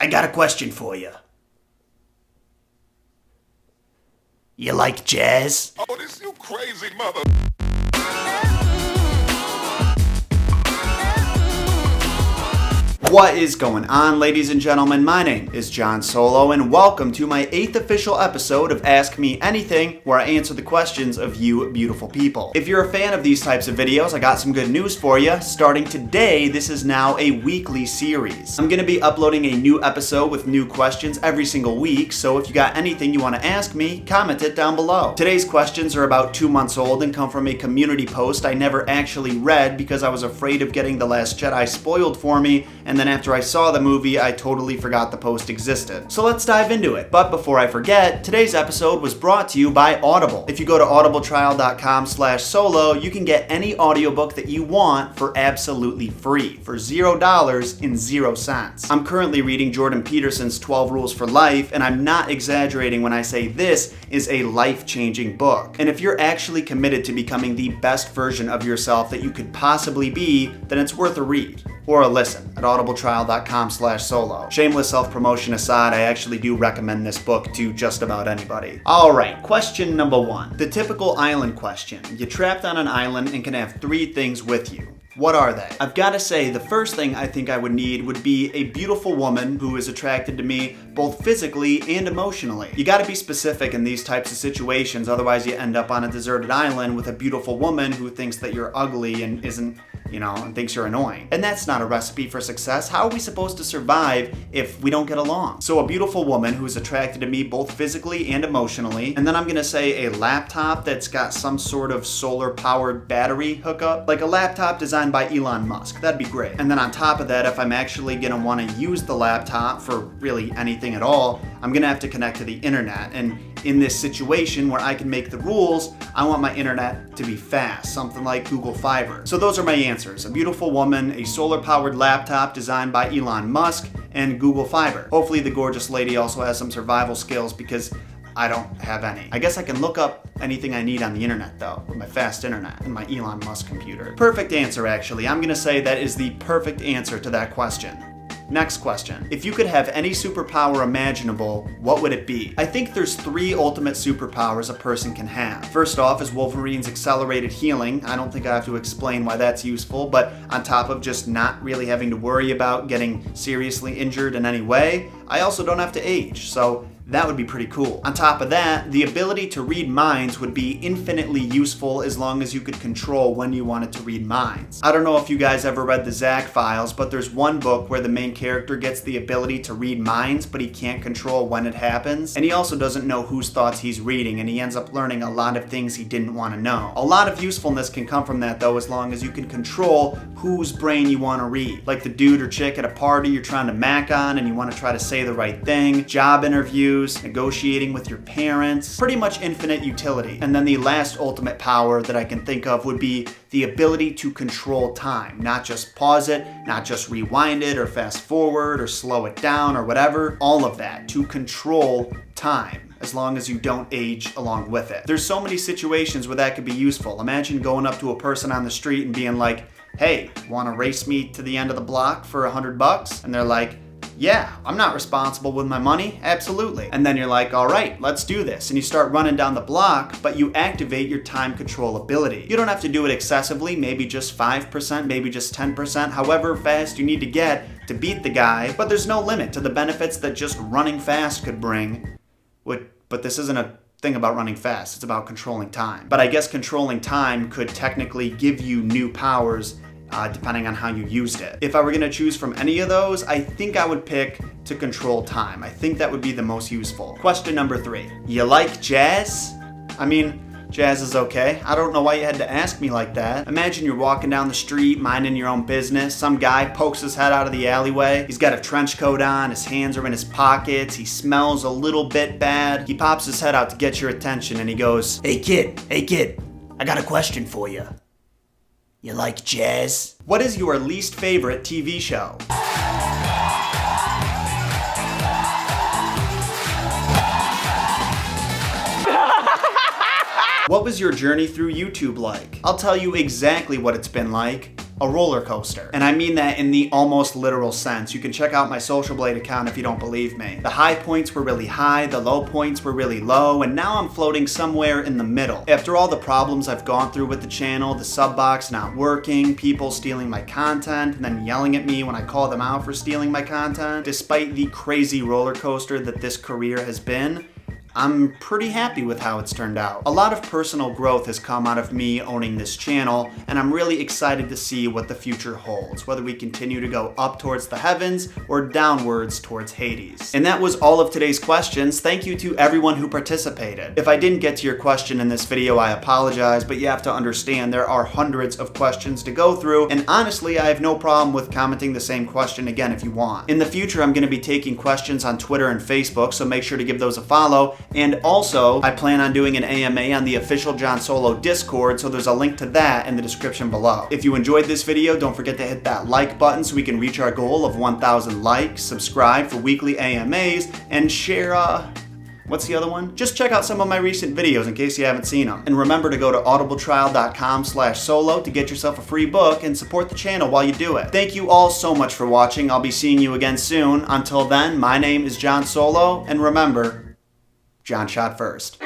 got a question for you. You like jazz? Oh, this you crazy mother... What is going on, ladies and gentlemen? My name is John Solo, and welcome to my 8th official episode of Ask Me Anything, where I answer the questions of you beautiful people. If you're a fan of these types of videos, I got some good news for you. Starting today, this is now a weekly series. I'm going to be uploading a new episode with new questions every single week, so if you got anything you want to ask me, comment it down below. Today's questions are about 2 months old and come from a community post I never actually read because I was afraid of getting The Last Jedi spoiled for me, and then after I saw the movie, I totally forgot the post existed. So let's dive into it. But before I forget, today's episode was brought to you by Audible. If you go to audibletrial.com/solo, you can get any audiobook that you want for absolutely free, for $0 and 0 cents. I'm currently reading Jordan Peterson's 12 Rules for Life, and I'm not exaggerating when I say this is a life-changing book. And if you're actually committed to becoming the best version of yourself that you could possibly be, then it's worth a read. Or a listen at audibletrial.com/solo. Shameless self-promotion aside, I actually do recommend this book to just about anybody. Alright, question number 1. The typical island question. You're trapped on an island and can have 3 things with you. What are they? I've got to say, the first thing I think I would need would be a beautiful woman who is attracted to me both physically and emotionally. You got to be specific in these types of situations, otherwise you end up on a deserted island with a beautiful woman who thinks that you're ugly and isn't, and thinks you're annoying. And that's not a recipe for success. How are we supposed to survive if we don't get along? So a beautiful woman who's attracted to me both physically and emotionally, and then I'm gonna say a laptop that's got some sort of solar-powered battery hookup, like a laptop designed by Elon Musk. That'd be great. And then on top of that, if I'm actually gonna wanna use the laptop for really anything at all, I'm gonna have to connect to the internet. And in this situation where I can make the rules, I want my internet to be fast, something like Google Fiber. So those are my answers. A beautiful woman, a solar-powered laptop designed by Elon Musk, and Google Fiber. Hopefully the gorgeous lady also has some survival skills because I don't have any. I guess I can look up anything I need on the internet though, with my fast internet and my Elon Musk computer. Perfect answer actually. I'm gonna say that is the perfect answer to that question. Next question. If you could have any superpower imaginable, what would it be? I think there's 3 ultimate superpowers a person can have. First off is Wolverine's accelerated healing. I don't think I have to explain why that's useful, but on top of just not really having to worry about getting seriously injured in any way, I also don't have to age, so that would be pretty cool. On top of that, the ability to read minds would be infinitely useful as long as you could control when you wanted to read minds. I don't know if you guys ever read the Zack Files, but there's one book where the main character gets the ability to read minds, but he can't control when it happens. And he also doesn't know whose thoughts he's reading, and he ends up learning a lot of things he didn't want to know. A lot of usefulness can come from that though, as long as you can control whose brain you want to read. Like the dude or chick at a party you're trying to mac on and you want to try to say the right thing, job interviews, negotiating with your parents, pretty much infinite utility. And then the last ultimate power that I can think of would be the ability to control time, not just pause it, not just rewind it or fast forward or slow it down or whatever, all of that, to control time, as long as you don't age along with it. There's so many situations where that could be useful. Imagine going up to a person on the street and being like, hey, wanna race me to the end of the block for $100? And they're like, yeah, I'm not responsible with my money, absolutely. And then you're like, all right, let's do this. And you start running down the block, but you activate your time control ability. You don't have to do it excessively, maybe just 5%, maybe just 10%, however fast you need to get to beat the guy, but there's no limit to the benefits that just running fast could bring. But this isn't a thing about running fast, it's about controlling time. But I guess controlling time could technically give you new powers depending on how you used it. If I were gonna choose from any of those, I think I would pick to control time. I think that would be the most useful. Question number 3. You like jazz? I mean, jazz is okay. I don't know why you had to ask me like that. Imagine you're walking down the street, minding your own business. Some guy pokes his head out of the alleyway. He's got a trench coat on, his hands are in his pockets, he smells a little bit bad. He pops his head out to get your attention and he goes, hey kid, I got a question for you. You like jazz? What is your least favorite TV show? What was your journey through YouTube like? I'll tell you exactly what it's been like. a roller coaster. And I mean that in the almost literal sense. You can check out my Social Blade account if you don't believe me. The high points were really high, the low points were really low, and now I'm floating somewhere in the middle. After all the problems I've gone through with the channel, the sub box not working, people stealing my content, and then yelling at me when I call them out for stealing my content, despite the crazy roller coaster that this career has been, I'm pretty happy with how it's turned out. A lot of personal growth has come out of me owning this channel, and I'm really excited to see what the future holds, whether we continue to go up towards the heavens or downwards towards Hades. And that was all of today's questions. Thank you to everyone who participated. If I didn't get to your question in this video, I apologize, but you have to understand there are hundreds of questions to go through, and honestly, I have no problem with commenting the same question again if you want. In the future, I'm going to be taking questions on Twitter and Facebook, so make sure to give those a follow. And also, I plan on doing an AMA on the official John Solo Discord, so there's a link to that in the description below. If you enjoyed this video, don't forget to hit that like button so we can reach our goal of 1,000 likes, subscribe for weekly AMAs, and share, what's the other one? Just check out some of my recent videos in case you haven't seen them. And remember to go to audibletrial.com/solo to get yourself a free book and support the channel while you do it. Thank you all so much for watching. I'll be seeing you again soon. Until then, my name is John Solo, and remember, John shot first.